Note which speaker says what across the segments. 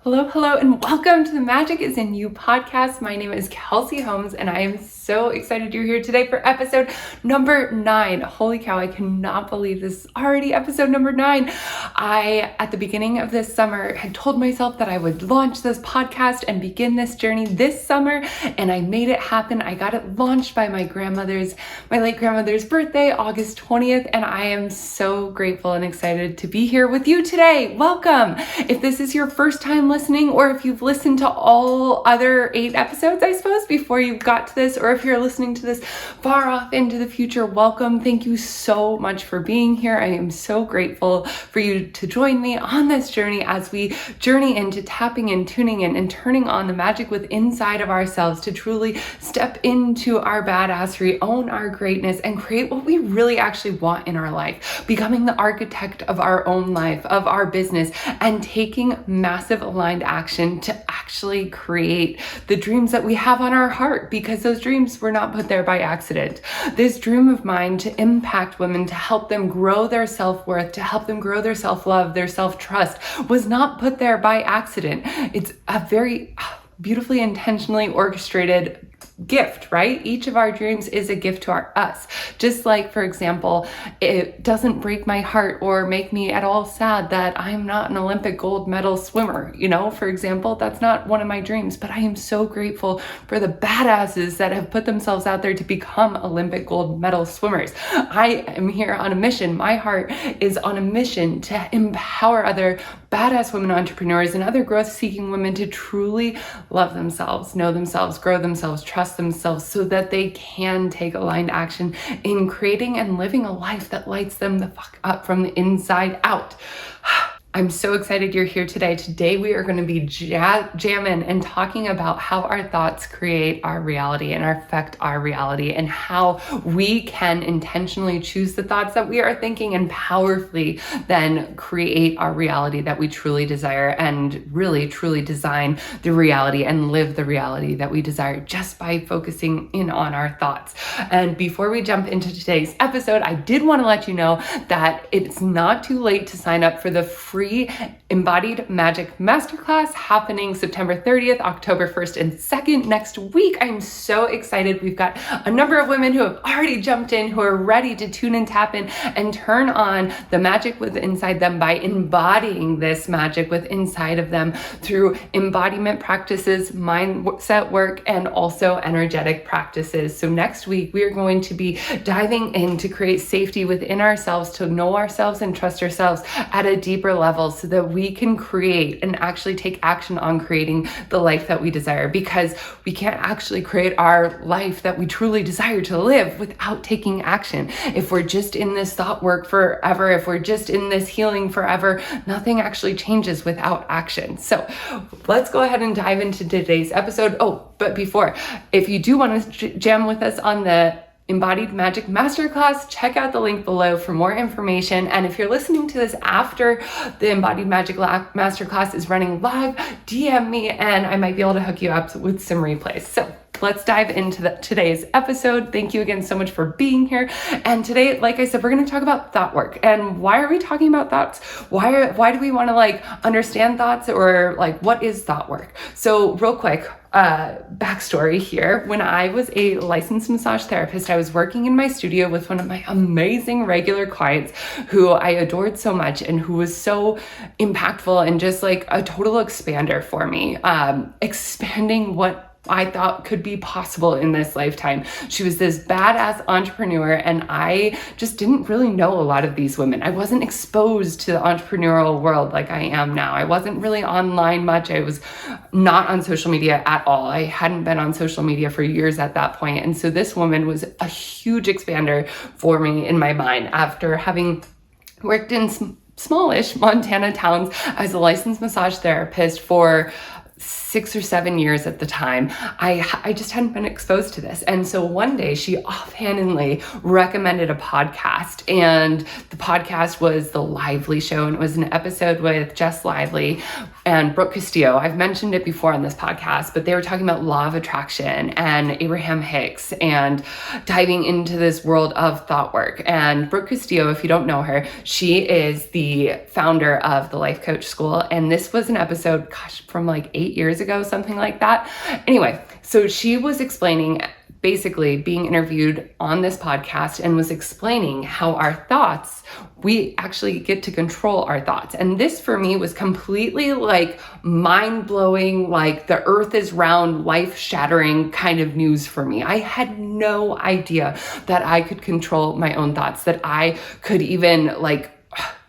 Speaker 1: Hello, hello, and welcome to the Magic is in You podcast. My name is Kelsey Holmes, and I am so excited you're here today for episode number 9. Holy cow, I cannot believe this is already episode number 9. At the beginning of this summer, had told myself that I would launch this podcast and begin this journey this summer, and I made it happen. I got it launched by my late grandmother's birthday, August 20th, and I am so grateful and excited to be here with you today. Welcome. If this is your first time listening, or if you've listened to all other 8 episodes, I suppose, before you got to this, or if you're listening to this far off into the future, welcome. Thank you so much for being here. I am so grateful for you to join me on this journey as we journey into tapping in, tuning in, and turning on the magic within inside of ourselves to truly step into our badassery, own our greatness, and create what we really actually want in our life, becoming the architect of our own life, of our business, and taking massive aligned action to actually create the dreams that we have on our heart, because those dreams were not put there by accident. This dream of mine to impact women, to help them grow their self-worth, to help them grow their self-love, their self-trust, was not put there by accident. It's a very beautifully intentionally orchestrated gift, right? Each of our dreams is a gift to us. Just like, for example, it doesn't break my heart or make me at all sad that I'm not an Olympic gold medal swimmer. For example, that's not one of my dreams, but I am so grateful for the badasses that have put themselves out there to become Olympic gold medal swimmers. I am here on a mission. My heart is on a mission to empower other badass women entrepreneurs and other growth-seeking women to truly love themselves, know themselves, grow themselves, trust themselves, so that they can take aligned action in creating and living a life that lights them the fuck up from the inside out. I'm so excited you're here today. Today we are going to be jamming and talking about how our thoughts create our reality and affect our reality, and how we can intentionally choose the thoughts that we are thinking and powerfully then create our reality that we truly desire, and really truly design the reality and live the reality that we desire just by focusing in on our thoughts. And before we jump into today's episode, I did want to let you know that it's not too late to sign up for the free Embodied Magic Masterclass happening September 30th, October 1st and 2nd next week. I'm so excited. We've got a number of women who have already jumped in, who are ready to tune and tap in and turn on the magic within inside them by embodying this magic within inside of them through embodiment practices, mindset work, and also energetic practices. So next week, we are going to be diving in to create safety within ourselves, to know ourselves and trust ourselves at a deeper level, so that we can create and actually take action on creating the life that we desire, because we can't actually create our life that we truly desire to live without taking action. If we're just in this thought work forever, if we're just in this healing forever, nothing actually changes without action. So let's go ahead and dive into today's episode. Oh, but before, if you do want to jam with us on the Embodied Magic Masterclass, check out the link below for more information. And if you're listening to this after the Embodied Magic Masterclass is running live, DM me and I might be able to hook you up with some replays. So let's dive into today's episode. Thank you again so much for being here. And today, like I said, we're going to talk about thought work. And why are we talking about thoughts? Why do we want to understand thoughts, or what is thought work? So real quick, backstory here. When I was a licensed massage therapist, I was working in my studio with one of my amazing regular clients who I adored so much and who was so impactful and just a total expander for me, expanding what I thought could be possible in this lifetime. She was this badass entrepreneur, and I just didn't really know a lot of these women. I wasn't exposed to the entrepreneurial world like I am now. I wasn't really online much. I was not on social media at all. I hadn't been on social media for years at that point. And so this woman was a huge expander for me in my mind, after having worked in smallish Montana towns as a licensed massage therapist for 6 or 7 years at the time, I just hadn't been exposed to this. And so one day she offhandedly recommended a podcast, and the podcast was The Lively Show, and it was an episode with Jess Lively and Brooke Castillo. I've mentioned it before on this podcast, but they were talking about law of attraction and Abraham Hicks and diving into this world of thought work. And Brooke Castillo, if you don't know her, she is the founder of the Life Coach School. And this was an episode, from like 8 years ago, something like that. Anyway, so she was explaining, basically being interviewed on this podcast, and was explaining how our thoughts, we actually get to control our thoughts. And this for me was completely like mind-blowing, like the earth is round, life-shattering kind of news for me. I had no idea that I could control my own thoughts, that I could even like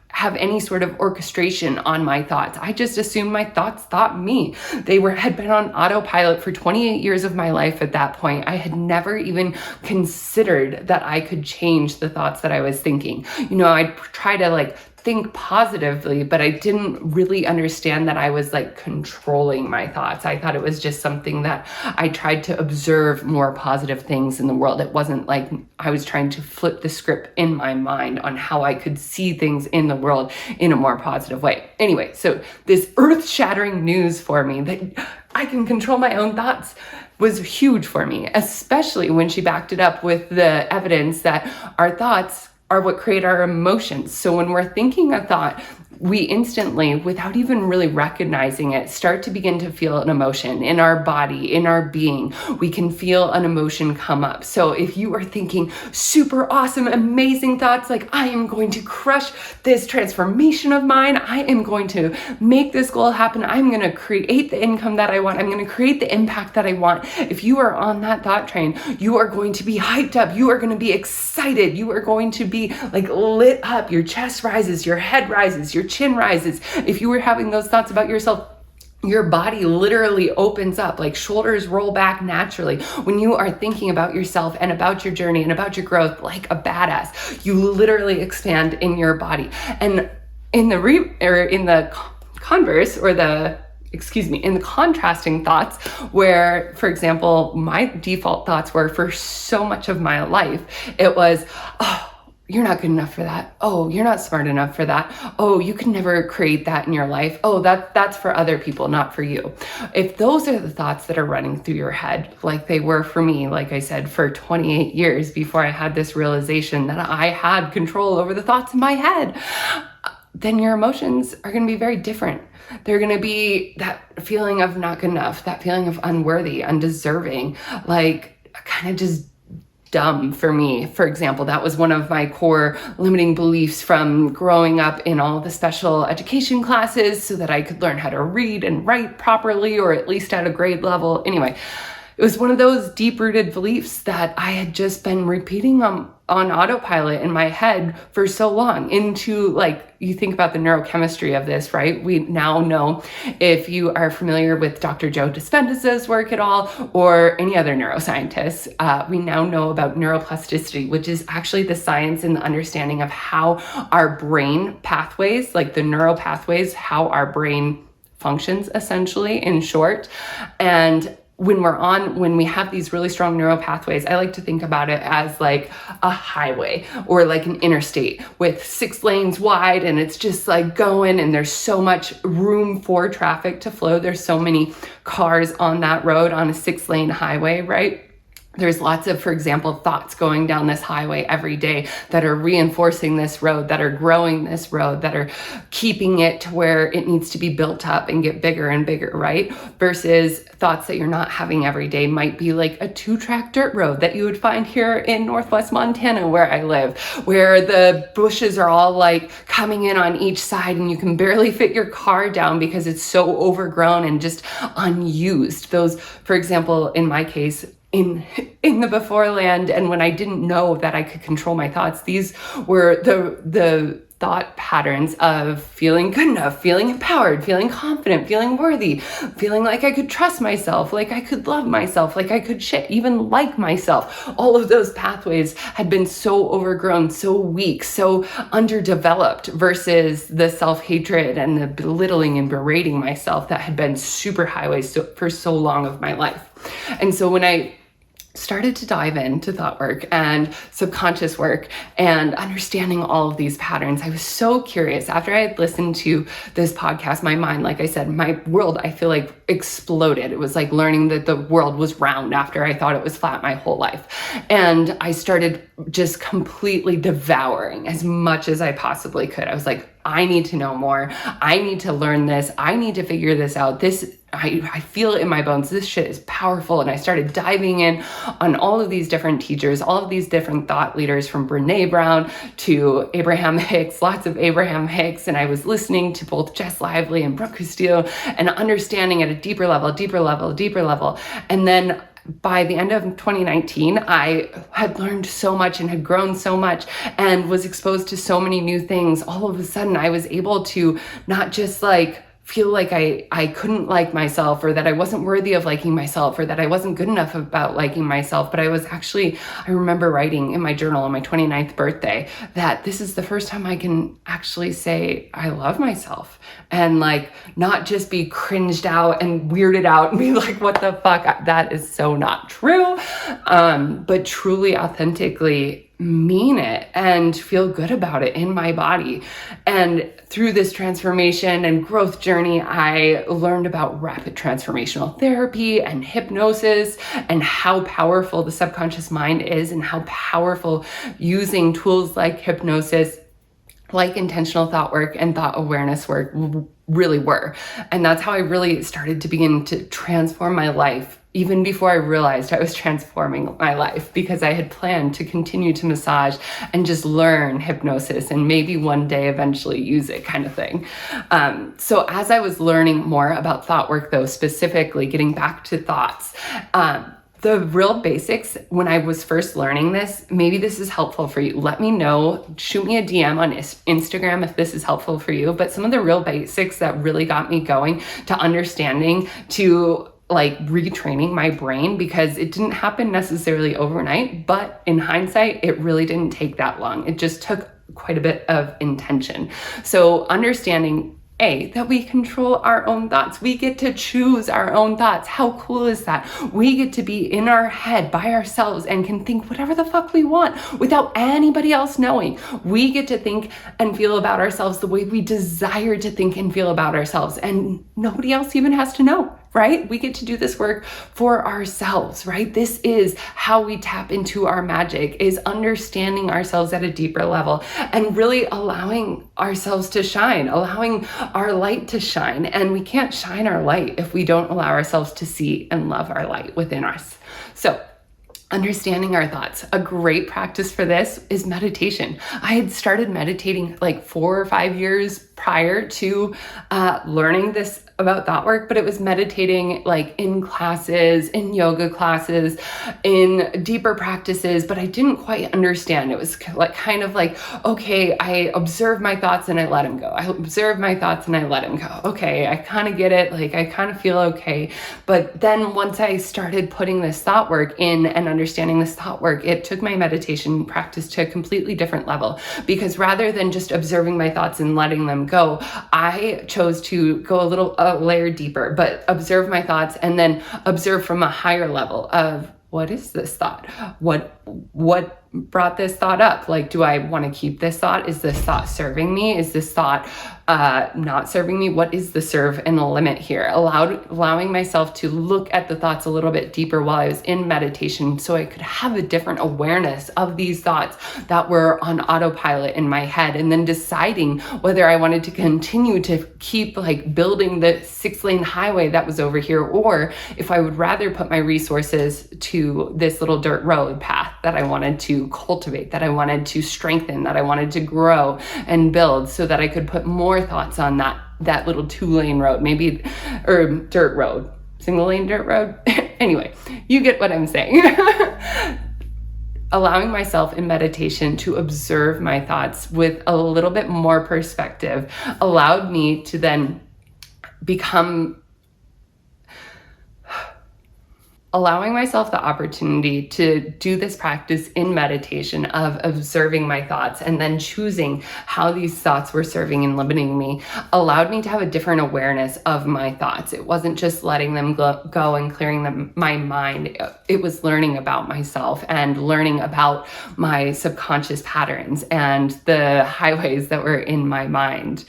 Speaker 1: have any sort of orchestration on my thoughts. I just assumed my thoughts thought me. They had been on autopilot for 28 years of my life at that point. I had never even considered that I could change the thoughts that I was thinking. I'd try to like think positively, but I didn't really understand that I was like controlling my thoughts. I thought it was just something that I tried to observe more positive things in the world. It wasn't like I was trying to flip the script in my mind on how I could see things in the world in a more positive way. Anyway, so this earth-shattering news for me that I can control my own thoughts was huge for me, especially when she backed it up with the evidence that our thoughts are what create our emotions. So when we're thinking a thought, we instantly, without even really recognizing it, start to begin to feel an emotion in our body, in our being. We can feel an emotion come up. So if you are thinking super awesome, amazing thoughts, like I am going to crush this transformation of mine, I am going to make this goal happen, I'm going to create the income that I want, I'm going to create the impact that I want. If you are on that thought train, you are going to be hyped up, you are going to be excited, you are going to be like lit up, your chest rises, your head rises, your chin rises. If you were having those thoughts about yourself, your body literally opens up, like shoulders roll back naturally. When you are thinking about yourself and about your journey and about your growth like a badass, you literally expand in your body. And in the contrasting thoughts, where, for example, my default thoughts were for so much of my life, it was, oh, you're not good enough for that. Oh, you're not smart enough for that. Oh, you could never create that in your life. Oh, that's for other people, not for you. If those are the thoughts that are running through your head, like they were for me, like I said, for 28 years before I had this realization that I had control over the thoughts in my head, then your emotions are going to be very different. They're going to be that feeling of not good enough, that feeling of unworthy, undeserving, like kind of just dumb for me. For example, that was one of my core limiting beliefs from growing up in all the special education classes so that I could learn how to read and write properly, or at least at a grade level. Anyway, it was one of those deep-rooted beliefs that I had just been repeating on autopilot in my head for so long, into like, you think about the neurochemistry of this, right? We now know, if you are familiar with Dr. Joe Dispenza's work at all, or any other neuroscientists, we now know about neuroplasticity, which is actually the science and the understanding of how our brain pathways, like the neural pathways, how our brain functions, essentially, in short. And when we have these really strong neural pathways, I like to think about it as like a highway or like an interstate with 6 lanes wide, and it's just like going, and there's so much room for traffic to flow. There's so many cars on that road on a 6-lane highway, right? There's lots of, for example, thoughts going down this highway every day that are reinforcing this road, that are growing this road, that are keeping it to where it needs to be built up and get bigger and bigger, right? Versus thoughts that you're not having every day might be like a 2-track dirt road that you would find here in Northwest Montana, where I live, where the bushes are all like coming in on each side and you can barely fit your car down because it's so overgrown and just unused. Those, for example, in my case, in the before land, and when I didn't know that I could control my thoughts, these were the thought patterns of feeling good enough, feeling empowered, feeling confident, feeling worthy, feeling like I could trust myself, like I could love myself, like I could even like myself. All of those pathways had been so overgrown, so weak, so underdeveloped versus the self-hatred and the belittling and berating myself that had been super highways for so long of my life. And so when I started to dive into thought work and subconscious work and understanding all of these patterns, I was so curious. After I had listened to this podcast, my mind, like I said, my world, I feel like exploded. It was like learning that the world was round after I thought it was flat my whole life. And I started just completely devouring as much as I possibly could. I was like, I need to know more. I need to learn this. I need to figure this out. I feel it in my bones. This shit is powerful. And I started diving in on all of these different teachers, all of these different thought leaders, from Brene Brown to Abraham Hicks, lots of Abraham Hicks. And I was listening to both Jess Lively and Brooke Castillo and understanding at a deeper level. And then by the end of 2019, I had learned so much and had grown so much and was exposed to so many new things. All of a sudden, I was able to not just feel like I couldn't like myself, or that I wasn't worthy of liking myself, or that I wasn't good enough about liking myself. But I remember writing in my journal on my 29th birthday that this is the first time I can actually say I love myself, and not just be cringed out and weirded out and be like, what the fuck? That is so not true. But truly, authentically mean it and feel good about it in my body. And through this transformation and growth journey, I learned about rapid transformational therapy and hypnosis and how powerful the subconscious mind is, and how powerful using tools like hypnosis, like intentional thought work and thought awareness work really were. And that's how I really started to begin to transform my life, even before I realized I was transforming my life, because I had planned to continue to massage and just learn hypnosis and maybe one day eventually use it, kind of thing. So as I was learning more about thought work, though, specifically getting back to thoughts, the real basics, when I was first learning this, maybe this is helpful for you. Let me know, shoot me a DM on Instagram if this is helpful for you. But some of the real basics that really got me going to understanding, to retraining my brain, because it didn't happen necessarily overnight, but in hindsight, it really didn't take that long. It just took quite a bit of intention. So understanding that we control our own thoughts. We get to choose our own thoughts. How cool is that? We get to be in our head by ourselves and can think whatever the fuck we want without anybody else knowing. We get to think and feel about ourselves the way we desire to think and feel about ourselves, and nobody else even has to know. Right? We get to do this work for ourselves, right? This is how we tap into our magic, is understanding ourselves at a deeper level and really allowing ourselves to shine, allowing our light to shine. And we can't shine our light if we don't allow ourselves to see and love our light within us. So understanding our thoughts. A great practice for this is meditation. I had started meditating 4 or 5 years prior to learning this about thought work, but it was meditating in classes, in yoga classes, in deeper practices, but I didn't quite understand. It was okay, I observe my thoughts and I let them go. I observe my thoughts and I let them go. Okay, I kind of get it. I kind of feel okay. But then once I started putting this thought work in and understanding this thought work, it took my meditation practice to a completely different level, because rather than just observing my thoughts and letting them go, I chose to go a layer deeper, but observe my thoughts and then observe from a higher level of, what is this thought? What brought this thought up? Do I want to keep this thought? Is this thought serving me? Is this thought not serving me? What is the serve and the limit here? Allowing myself to look at the thoughts a little bit deeper while I was in meditation, so I could have a different awareness of these thoughts that were on autopilot in my head, and then deciding whether I wanted to continue to keep building the 6-lane highway that was over here, or if I would rather put my resources to this little dirt road path that I wanted to cultivate, that I wanted to strengthen, that I wanted to grow and build, so that I could put more thoughts on that little 2-lane road, maybe, or dirt road, single lane dirt road. Anyway, you get what I'm saying. allowing myself in meditation to observe my thoughts with a little bit more perspective allowed me to then become allowing myself the opportunity to do this practice in meditation of observing my thoughts and then choosing how these thoughts were serving and limiting me allowed me to have a different awareness of my thoughts. It wasn't just letting them go and clearing my mind. It was learning about myself and learning about my subconscious patterns and the highways that were in my mind,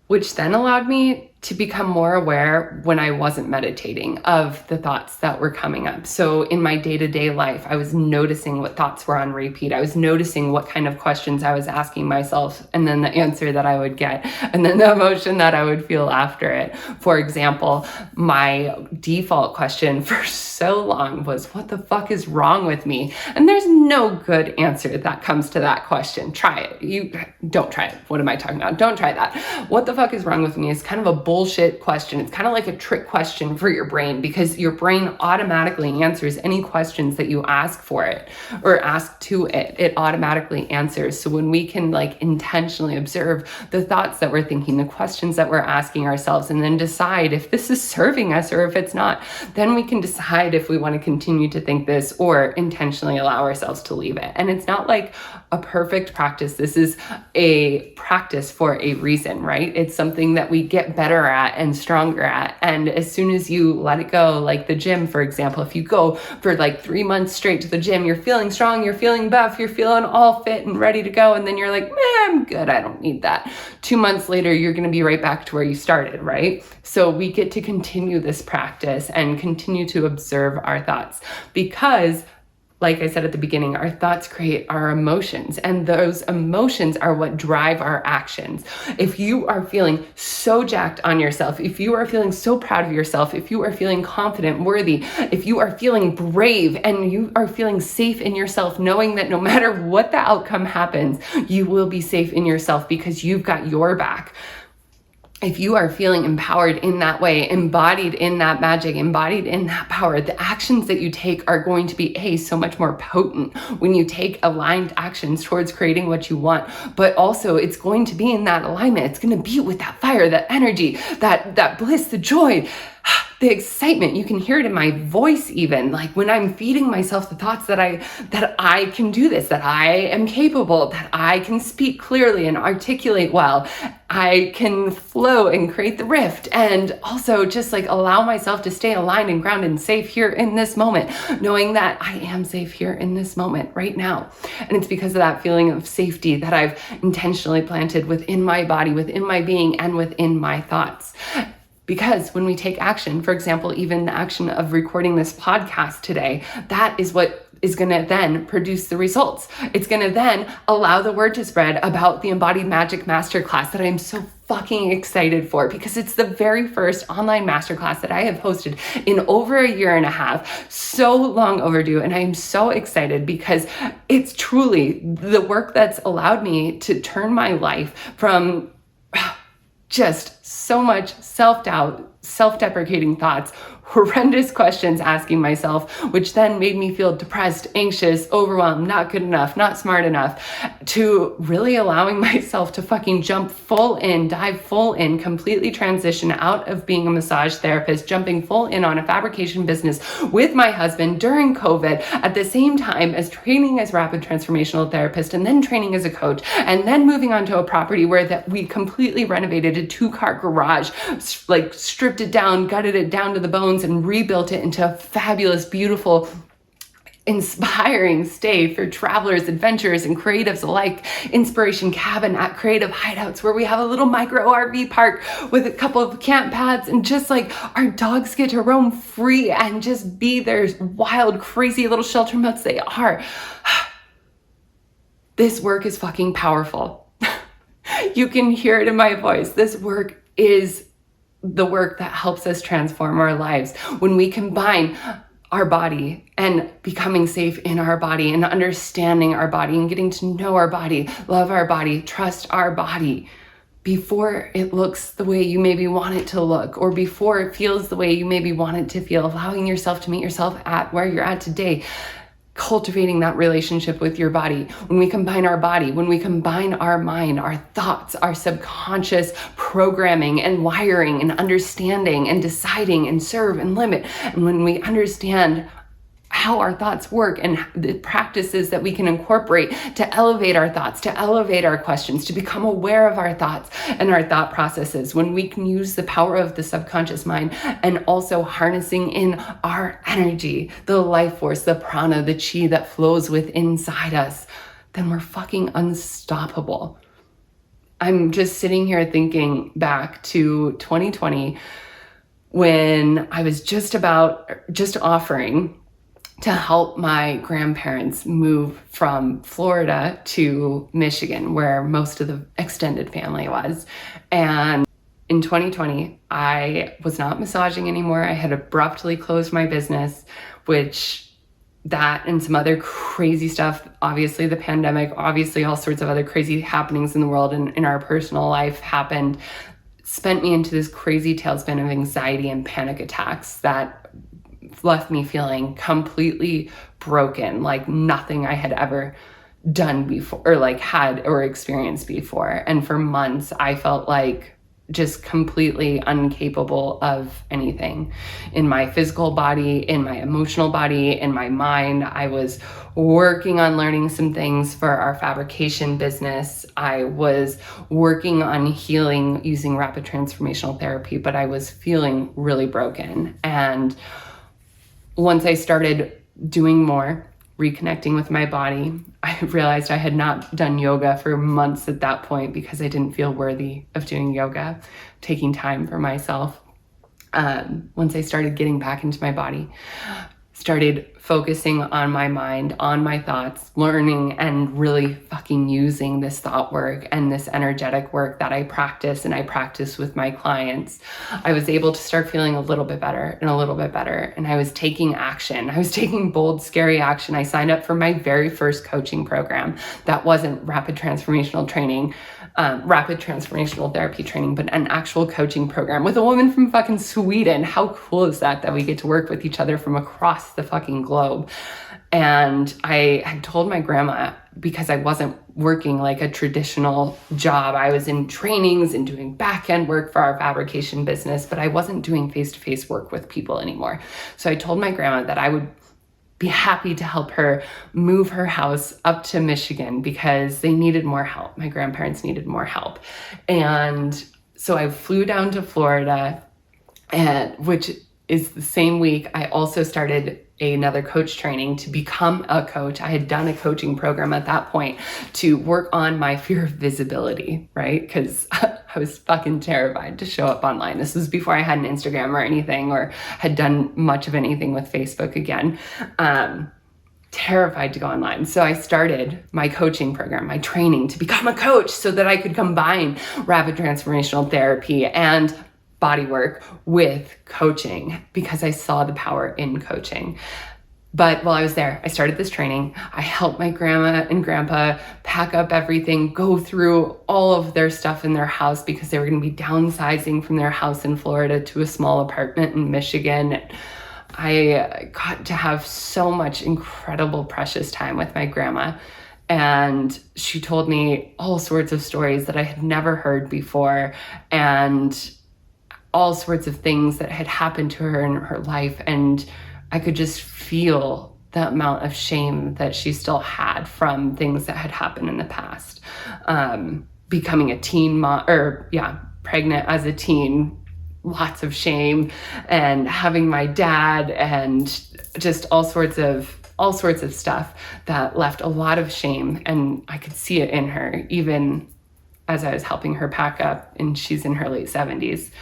Speaker 1: which then allowed me to become more aware when I wasn't meditating of the thoughts that were coming up. So in my day-to-day life, I was noticing what thoughts were on repeat. I was noticing what kind of questions I was asking myself and then the answer that I would get and then the emotion that I would feel after it. For example, my default question for so long was, what the fuck is wrong with me? And there's no good answer that comes to that question. Try it. You don't try it. What am I talking about? Don't try that. What the fuck is wrong with me is kind of a bullshit question. It's kind of like a trick question for your brain because your brain automatically answers any questions that you ask for it or ask to it. It automatically answers. So when we can intentionally observe the thoughts that we're thinking, the questions that we're asking ourselves, and then decide if this is serving us or if it's not, then we can decide if we want to continue to think this or intentionally allow ourselves to leave it. And it's not like a perfect practice. This is a practice for a reason, right? It's something that we get better at and stronger at. And as soon as you let it go, like the gym, for example, if you go for 3 months straight to the gym, you're feeling strong, you're feeling buff, you're feeling all fit and ready to go. And then you're like, man, I'm good. I don't need that. 2 months later, you're going to be right back to where you started, right? So we get to continue this practice and continue to observe our thoughts because, like I said at the beginning, our thoughts create our emotions, and those emotions are what drive our actions. If you are feeling so jacked on yourself, if you are feeling so proud of yourself, if you are feeling confident, worthy, if you are feeling brave and you are feeling safe in yourself, knowing that no matter what the outcome happens, you will be safe in yourself because you've got your back. If you are feeling empowered in that way, embodied in that magic, embodied in that power, the actions that you take are going to be so much more potent when you take aligned actions towards creating what you want. But also it's going to be in that alignment. It's going to be with that fire, that energy, that bliss, the joy, the excitement. You can hear it in my voice even, when I'm feeding myself the thoughts that I can do this, that I am capable, that I can speak clearly and articulate well, I can flow and create the rift, and also just allow myself to stay aligned and grounded and safe here in this moment, knowing that I am safe here in this moment right now. And it's because of that feeling of safety that I've intentionally planted within my body, within my being, and within my thoughts. Because when we take action, for example, even the action of recording this podcast today, that is what is going to then produce the results. It's going to then allow the word to spread about the Embodied Magic Masterclass that I'm so fucking excited for, because it's the very first online masterclass that I have hosted in over a year and a half, so long overdue. And I am so excited because it's truly the work that's allowed me to turn my life from just so much self-doubt, self-deprecating thoughts, horrendous questions asking myself, which then made me feel depressed, anxious, overwhelmed, not good enough, not smart enough, to really allowing myself to fucking jump full in, dive full in, completely transition out of being a massage therapist, jumping full in on a fabrication business with my husband during COVID, at the same time as training as rapid transformational therapist, and then training as a coach, and then moving on to a property where that we completely renovated a 2-car garage, stripped it down, gutted it down to the bones, and rebuilt it into a fabulous, beautiful, inspiring stay for travelers, adventurers, and creatives alike. Inspiration Cabin at Creative Hideouts, where we have a little micro RV park with a couple of camp pads, and just our dogs get to roam free and just be their wild, crazy little shelter mutts they are. This work is fucking powerful. You can hear it in my voice. This work is the work that helps us transform our lives. When we combine our body and becoming safe in our body and understanding our body and getting to know our body, love our body, trust our body before it looks the way you maybe want it to look, or before it feels the way you maybe want it to feel, allowing yourself to meet yourself at where you're at today. cultivating that relationship with your body, when we combine our body, when we combine our mind, our thoughts, our subconscious programming and wiring and understanding and deciding and serve and limit, and when we understand how our thoughts work and the practices that we can incorporate to elevate our thoughts, to elevate our questions, to become aware of our thoughts and our thought processes, when we can use the power of the subconscious mind and also harnessing in our energy, the life force, the prana, the chi that flows within inside us, then we're fucking unstoppable. I'm just sitting here thinking back to 2020 when I was just offering to help my grandparents move from Florida to Michigan, where most of the extended family was. And in 2020, I was not massaging anymore. I had abruptly closed my business, which that and some other crazy stuff, obviously the pandemic, obviously all sorts of other crazy happenings in the world and in our personal life happened, sent me into this crazy tailspin of anxiety and panic attacks that left me feeling completely broken, like nothing I had ever done before or like had or experienced before. And for months, I felt like just completely incapable of anything in my physical body, in my emotional body, in my mind. I was working on learning some things for our fabrication business. I was working on healing using rapid transformational therapy, but I was feeling really broken. And once I started doing more, reconnecting with my body, I realized I had not done yoga for months at that point because I didn't feel worthy of doing yoga, taking time for myself. Once I started getting back into my body, started focusing on my mind, on my thoughts, learning and really fucking using this thought work and this energetic work that I practice and I practice with my clients, I was able to start feeling a little bit better and a little bit better. And I was taking action. I was taking bold, scary action. I signed up for my very first coaching program that wasn't rapid transformational therapy training, but an actual coaching program with a woman from fucking Sweden. How cool is that we get to work with each other from across the fucking globe? And I had told my grandma, because I wasn't working like a traditional job, I was in trainings and doing back-end work for our fabrication business, but I wasn't doing face-to-face work with people anymore. So I told my grandma that I would be happy to help her move her house up to Michigan because they needed more help. My grandparents needed more help. And so I flew down to Florida, which is the same week I also started another coach training to become a coach. I had done a coaching program at that point to work on my fear of visibility, right? Because I was fucking terrified to show up online. This was before I had an Instagram or anything, or had done much of anything with Facebook again. Terrified to go online. So I started my coaching program, my training to become a coach so that I could combine rapid transformational therapy and body work with coaching because I saw the power in coaching. But while I was there, I started this training. I helped my grandma and grandpa pack up everything, go through all of their stuff in their house because they were going to be downsizing from their house in Florida to a small apartment in Michigan. I got to have so much incredible, precious time with my grandma. And she told me all sorts of stories that I had never heard before, and all sorts of things that had happened to her in her life. And I could just feel the amount of shame that she still had from things that had happened in the past. Becoming a teen mom, pregnant as a teen, lots of shame, and having my dad, and just all sorts of stuff that left a lot of shame. And I could see it in her, even as I was helping her pack up, and she's in her late 70s.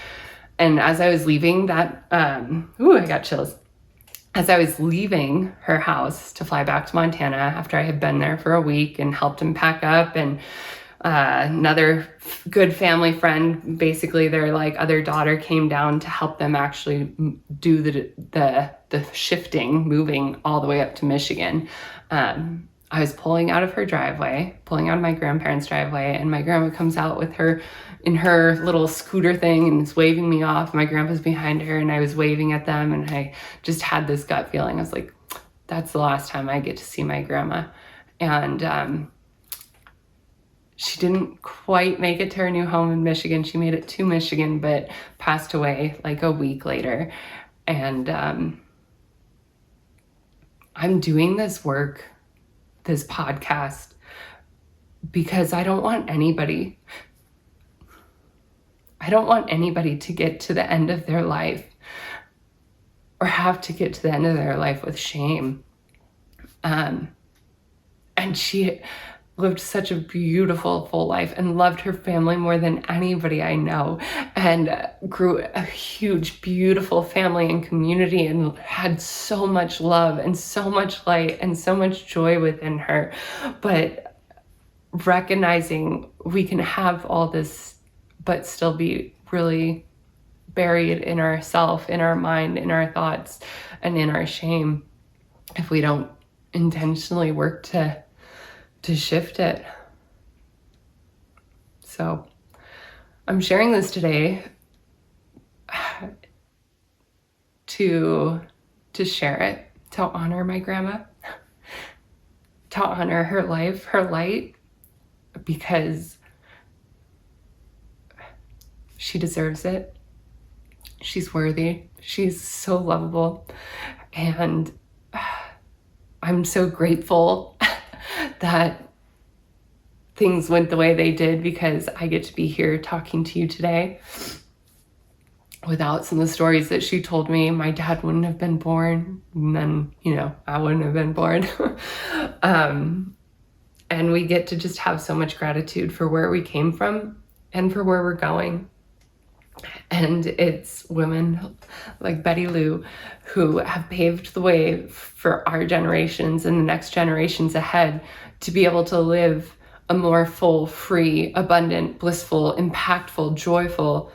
Speaker 1: And as I was leaving that, I got chills. As I was leaving her house to fly back to Montana after I had been there for a week and helped him pack up, and another good family friend, basically their other daughter, came down to help them actually do the shifting, moving all the way up to Michigan. I was pulling out of my grandparents' driveway, and my grandma comes out with her in her little scooter thing and is waving me off. My grandpa's behind her, and I was waving at them, and I just had this gut feeling. I was like, that's the last time I get to see my grandma. And she didn't quite make it to her new home in Michigan. She made it to Michigan, but passed away like a week later. And I'm doing this work, this podcast, because I don't want anybody to get to the end of their life or have to get to the end of their life with shame. And she lived such a beautiful, full life and loved her family more than anybody I know, and grew a huge, beautiful family and community, and had so much love and so much light and so much joy within her. But recognizing we can have all this, but still be really buried in ourself, in our mind, in our thoughts, and in our shame if we don't intentionally work to shift it. So I'm sharing this today to share it, to honor my grandma, to honor her life, her light, because she deserves it. She's worthy. She's so lovable. And I'm so grateful that things went the way they did, because I get to be here talking to you today. Without some of the stories that she told me, my dad wouldn't have been born, and then, I wouldn't have been born. And we get to just have so much gratitude for where we came from and for where we're going. And it's women like Betty Lou who have paved the way for our generations and the next generations ahead to be able to live a more full, free, abundant, blissful, impactful, joyful,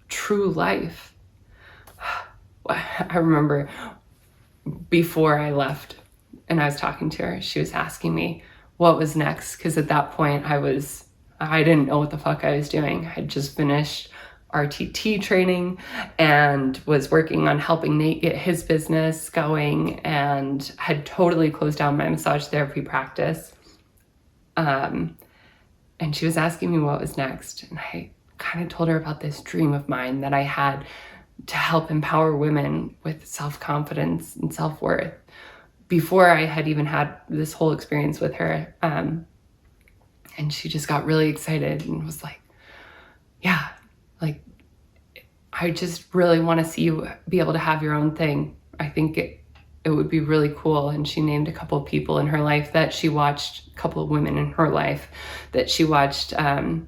Speaker 1: true life. I remember before I left and I was talking to her, she was asking me what was next, because at that point I didn't know what the fuck I was doing. I had just finished RTT training and was working on helping Nate get his business going, and had totally closed down my massage therapy practice. And she was asking me what was next. And I kind of told her about this dream of mine that I had to help empower women with self-confidence and self-worth before I had even had this whole experience with her. And she just got really excited and was like, yeah, like, I just really want to see you be able to have your own thing. I think it would be really cool. And she named a couple of people in her life that she watched, a couple of women in her life that she watched kind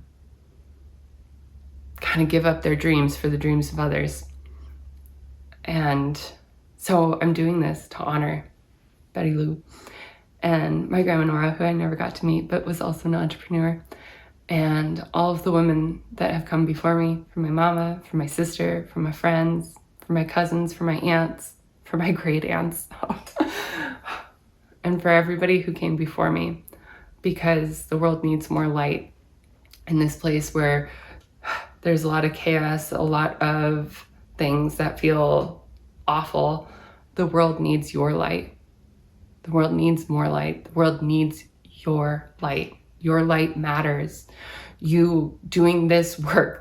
Speaker 1: of give up their dreams for the dreams of others. And so I'm doing this to honor Betty Lou and my grandma Nora, who I never got to meet, but was also an entrepreneur. And all of the women that have come before me, from my mama, from my sister, from my friends, from my cousins, from my aunts, from my great aunts, and for everybody who came before me, because the world needs more light in this place where there's a lot of chaos, a lot of things that feel awful. The world needs your light. The world needs more light. The world needs your light. Your light matters. You doing this work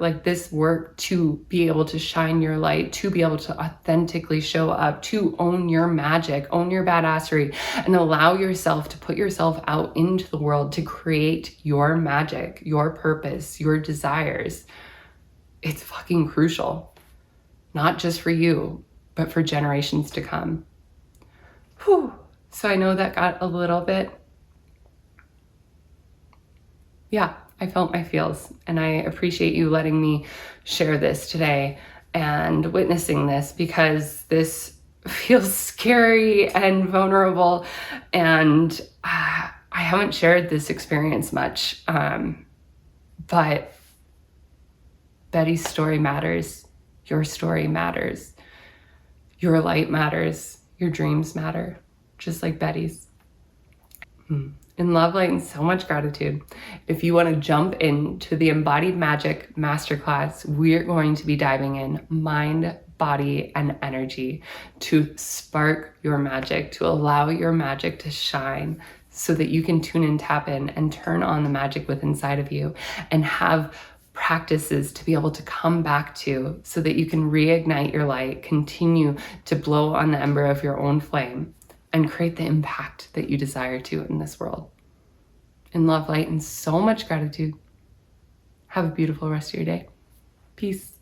Speaker 1: to be able to shine your light, to be able to authentically show up, to own your magic, own your badassery, and allow yourself to put yourself out into the world to create your magic, your purpose, your desires. It's fucking crucial, not just for you, but for generations to come. Whew. So I know that got a little bit, I felt my feels, and I appreciate you letting me share this today and witnessing this, because this feels scary and vulnerable, and I haven't shared this experience much, but Betty's story matters. Your story matters. Your light matters. Your dreams matter, just like Betty's. In love, light, and so much gratitude. If you want to jump into the Embodied Magic Masterclass, we're going to be diving in mind, body, and energy to spark your magic, to allow your magic to shine so that you can tune and tap in and turn on the magic within inside of you and have practices to be able to come back to so that you can reignite your light, continue to blow on the ember of your own flame, and create the impact that you desire to in this world. In love, light, and so much gratitude. Have a beautiful rest of your day. Peace.